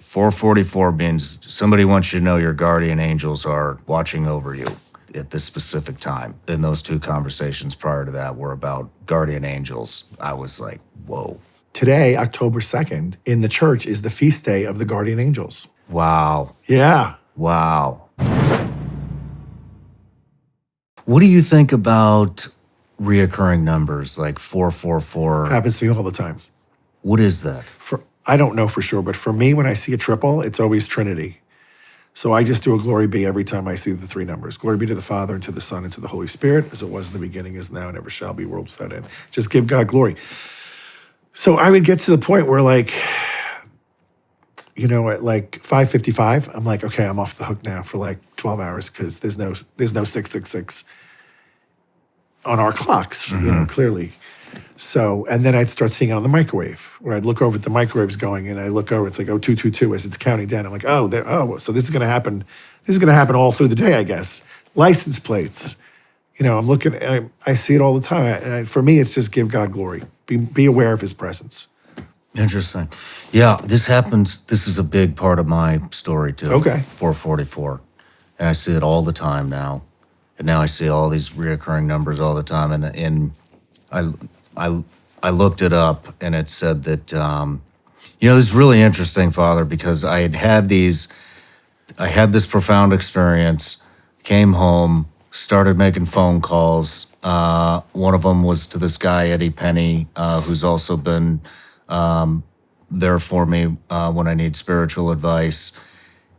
444 means somebody wants you to know your guardian angels are watching over you at this specific time. And those two conversations prior to that were about guardian angels. I was like, whoa. Today, October 2nd, in the church is the feast day of the guardian angels. Wow. Yeah. Wow. What do you think about reoccurring numbers like 444? Happens to me all the time. What is that? I don't know for sure, but for me, when I see a triple, it's always Trinity. So I just do a glory be every time I see the three numbers. Glory be to the Father, and to the Son, and to the Holy Spirit, as it was in the beginning, is now, and ever shall be, world without end. Just give God glory. So I would get to the point where, like, you know, at like 5:55, I'm like, okay, I'm off the hook now for like 12 hours because there's no 666 on our clocks, you know, clearly. So, and then I'd start seeing it on the microwave, where I'd look over at the microwave's going, and I look over, it's like, 222 as it's counting down. I'm like, so this is going to happen. This is going to happen all through the day, I guess. License plates. You know, I'm looking, I see it all the time. And for me, it's just give God glory. Be aware of his presence. Interesting. Yeah, this happens. This is a big part of my story, too. Okay. 444. And I see it all the time now. And now I see all these reoccurring numbers all the time. And I looked it up, and it said that, this is really interesting, Father, because I had this profound experience, came home, started making phone calls. One of them was to this guy, Eddie Penny, who's also been there for me when I need spiritual advice.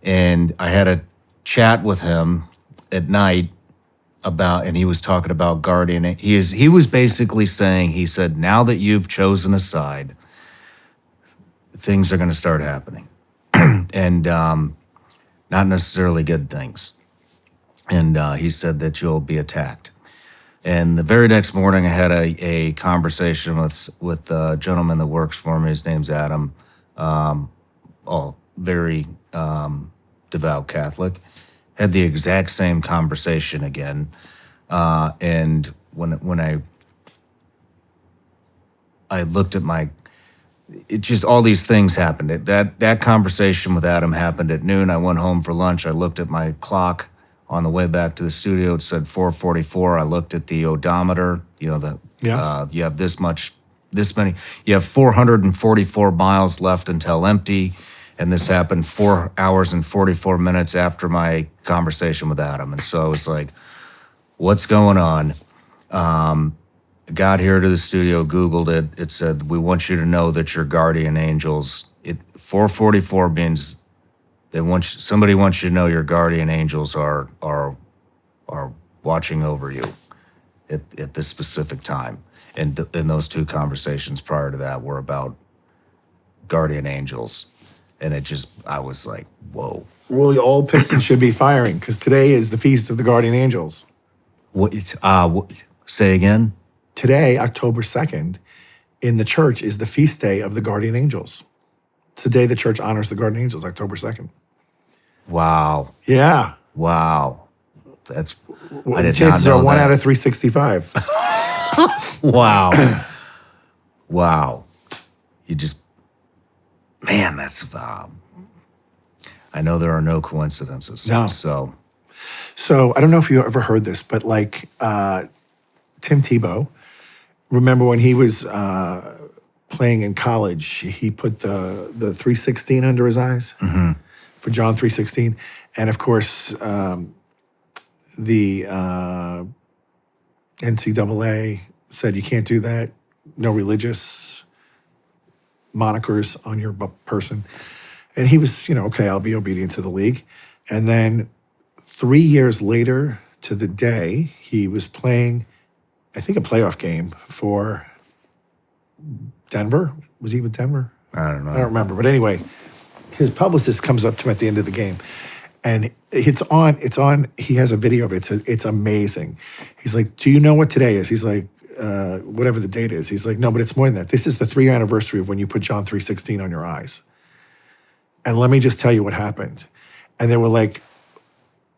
And I had a chat with him at night and he was talking about guardian. He was basically saying, he said, now that you've chosen a side, things are going to start happening. And not necessarily good things. And he said that you'll be attacked. And the very next morning, I had a conversation with a gentleman that works for me. His name's Adam. Very devout Catholic. Had the exact same conversation again. And when I looked at it just, all these things happened. That conversation with Adam happened at noon. I went home for lunch. I looked at my clock on the way back to the studio. It said 4:44. I looked at the odometer. You know, you have this many. You have 444 miles left until empty. And this happened 4 hours and 44 minutes after my conversation with Adam. And so I was like, what's going on? Got here to the studio, Googled it. It said, we want you to know that your guardian angels, 444 means somebody wants you to know your guardian angels are watching over you at this specific time. And those two conversations prior to that were about guardian angels. And I was like, whoa. Well, all pistons should be firing because today is the feast of the guardian angels. Say again? Today, October 2nd, in the church is the feast day of the guardian angels. It's the day the church honors the guardian angels, October 2nd. Wow. Yeah. Wow. I did the chances not know are 1 that. out of 365. Wow. Wow. Man, that's, I know there are no coincidences. No. So I don't know if you ever heard this, but like Tim Tebow, remember when he was playing in college, he put the 316 under his eyes for John 3:16. And of course, the NCAA said you can't do that. No religious monikers on your person. And he was, okay, I'll be obedient to the league. And then 3 years later to the day, he was playing, I think, a playoff game for Denver. Was he with Denver? I don't know. I don't remember. But anyway, his publicist comes up to him at the end of the game. And it's on, he has a video of it. It's amazing. He's like, do you know what today is? He's like, whatever the date is. He's like, no, but it's more than that. This is the 3-year anniversary of when you put John 3:16 on your eyes. And let me just tell you what happened. And there were like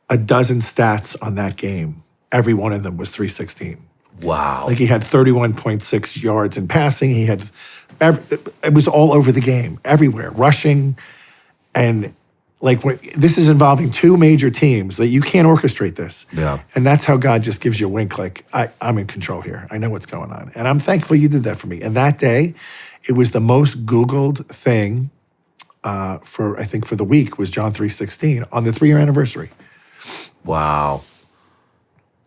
a dozen stats on that game. Every one of them was 3:16. Wow. Like he had 31.6 yards in passing. It was all over the game, everywhere, rushing. And like this is involving two major teams that you can't orchestrate this. Yeah. And that's how God just gives you a wink, like, I'm in control here. I know what's going on. And I'm thankful you did that for me. And that day, it was the most Googled thing for, I think, for the week was John 3:16 on the 3-year anniversary. Wow.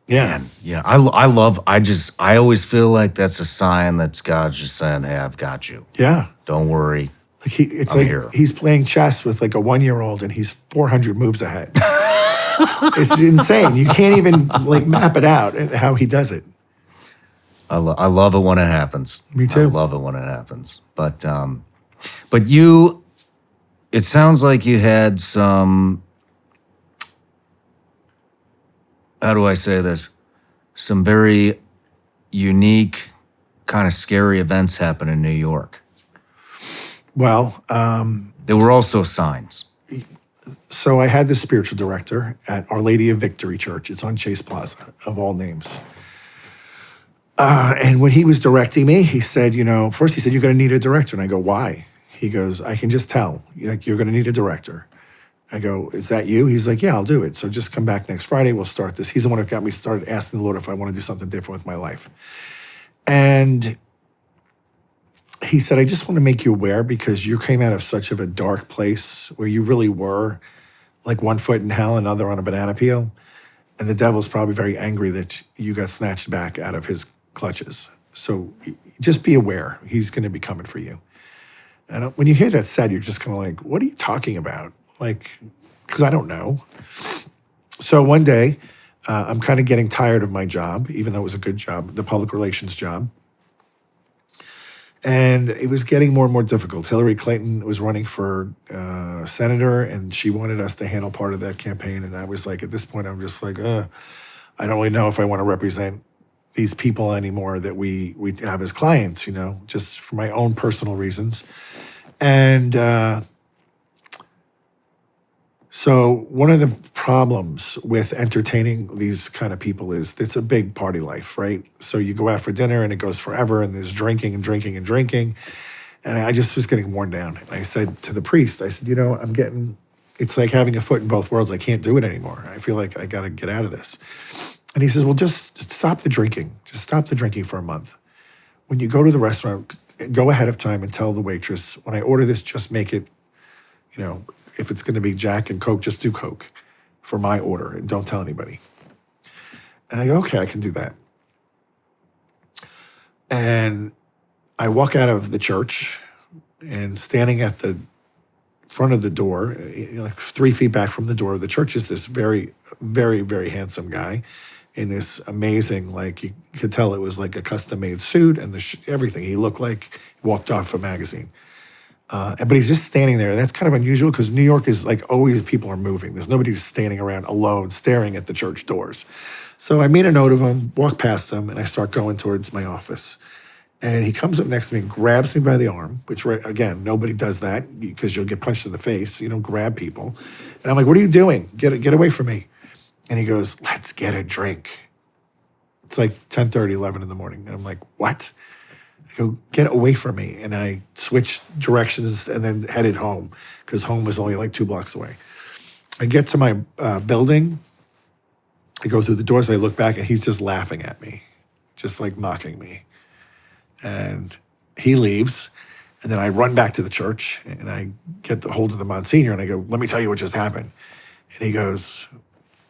Yeah. And I always feel like that's a sign that God's just saying, hey, I've got you. Yeah. Don't worry. Like it's I'm like here. he's playing chess with like a 1-year-old and he's 400 moves ahead. It's insane. You can't even like map it out and how he does it. I love it when it happens. Me too. I love it when it happens. But you, it sounds like you had some, how do I say this? Some very unique, kind of scary events happen in New York. Well, There were also signs. so I had the spiritual director at Our Lady of Victory Church. It's on Chase Plaza, of all names. And when he was directing me, he said, first he said, you're going to need a director. And I go, why? He goes, I can just tell. You're going to need a director. I go, is that you? He's like, yeah, I'll do it. So just come back next Friday. We'll start this. He's the one who got me started asking the Lord if I want to do something different with my life. And he said, I just want to make you aware because you came out of such of a dark place where you really were like one foot in hell, another on a banana peel. And the devil's probably very angry that you got snatched back out of his clutches. So just be aware. He's going to be coming for you. And when you hear that said, you're just kind of like, what are you talking about? Like, because I don't know. So one day, I'm kind of getting tired of my job, even though it was a good job, the public relations job. And it was getting more and more difficult. Hillary Clinton was running for senator, and she wanted us to handle part of that campaign. And I was like, at this point, I'm just like, I don't really know if I want to represent these people anymore that we have as clients, just for my own personal reasons. And so one of the problems with entertaining these kind of people is it's a big party life, right? So you go out for dinner and it goes forever and there's drinking and drinking and drinking. And I just was getting worn down. And I said to the priest, I said, it's like having a foot in both worlds. I can't do it anymore. I feel like I got to get out of this. And he says, well, just stop the drinking. Just stop the drinking for a month. When you go to the restaurant, go ahead of time and tell the waitress, when I order this, just make it, if it's going to be Jack and Coke, just do Coke for my order and don't tell anybody. And I go, okay, I can do that. And I walk out of the church and standing at the front of the door, like 3 feet back from the door of the church is this very, very, very handsome guy in this amazing, like you could tell it was like a custom-made suit and everything. He looked like he walked off a magazine. But he's just standing there. And that's kind of unusual because New York is like always people are moving. There's nobody standing around alone staring at the church doors. So I made a note of him, walk past him, and I start going towards my office. And he comes up next to me and grabs me by the arm, which, again, nobody does that because you'll get punched in the face. You don't grab people. And I'm like, what are you doing? Get away from me. And he goes, let's get a drink. It's like 10:30, 11 in the morning. And I'm like, what? I go, get away from me. And I switched directions and then headed home because home was only like 2 blocks away. I get to my building. I go through the doors. I look back and he's just laughing at me, just like mocking me. And he leaves. And then I run back to the church and I get the hold of the Monsignor and I go, let me tell you what just happened. And he goes,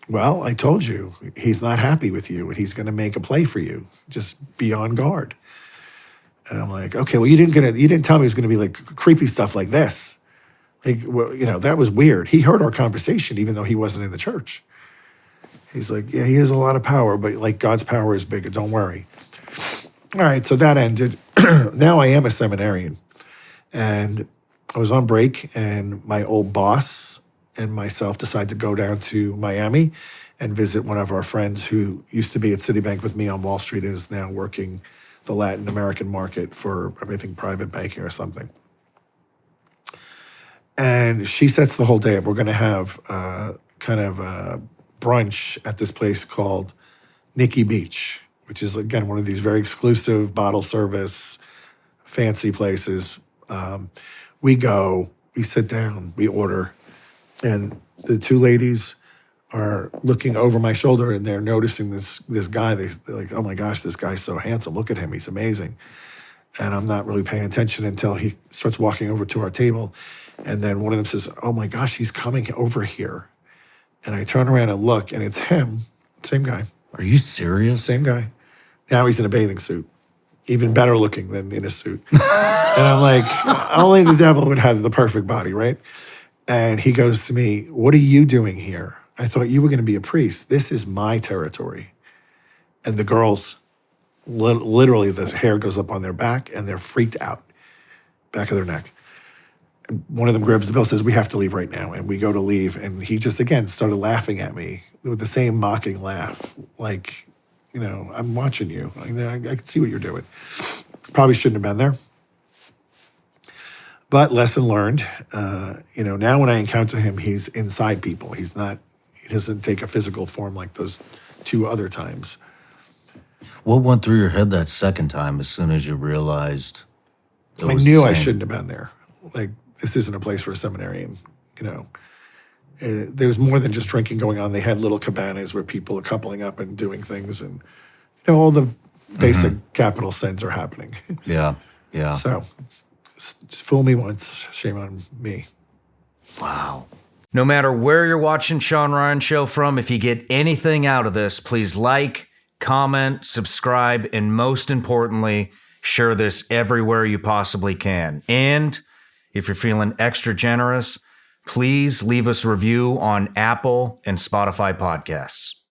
well, I told you, he's not happy with you and he's going to make a play for you. Just be on guard. And I'm like, okay, well, you didn't tell me it was going to be like creepy stuff like this. Like, well, that was weird. He heard our conversation, even though he wasn't in the church. He's like, yeah, he has a lot of power, but like God's power is bigger. Don't worry. All right, so that ended. Now I am a seminarian. And I was on break, and my old boss and myself decided to go down to Miami and visit one of our friends who used to be at Citibank with me on Wall Street and is now working the Latin American market for, I think, private banking or something. And she sets the whole day up. We're going to have kind of a brunch at this place called Nikki Beach, which is, again, one of these very exclusive bottle service, fancy places. We go, We sit down, we order, and the two ladies are looking over my shoulder and they're noticing this guy. They're like, oh my gosh, this guy's so handsome. Look at him. He's amazing. And I'm not really paying attention until he starts walking over to our table. And then one of them says, oh my gosh, he's coming over here. And I turn around and look, and it's him, same guy, Are you serious? same guy. Now he's in a bathing suit, even better looking than in a suit. And I'm like, only the devil would have the perfect body, right? And he goes to me, what are you doing here? I thought you were going to be a priest. This is my territory. And the girls, literally, the hair goes up on their back, and they're freaked out, back of their neck. And one of them grabs the bell, says, we have to leave right now. And we go to leave. And he just, again, started laughing at me with the same mocking laugh. Like, I'm watching you. I can see what you're doing. Probably shouldn't have been there. But lesson learned. Now when I encounter him, he's inside people. He doesn't take a physical form like those two other times. What went through your head that second time as soon as you realized I knew I shouldn't have been there. Like, this isn't a place for a seminarian, There's more than just drinking going on. They had little cabanas where people are coupling up and doing things, and all the basic capital sins are happening. Yeah, yeah. So, fool me once, shame on me. Wow. No matter where you're watching Shawn Ryan Show from, if you get anything out of this, please like, comment, subscribe, and most importantly, share this everywhere you possibly can. And if you're feeling extra generous, please leave us a review on Apple and Spotify podcasts.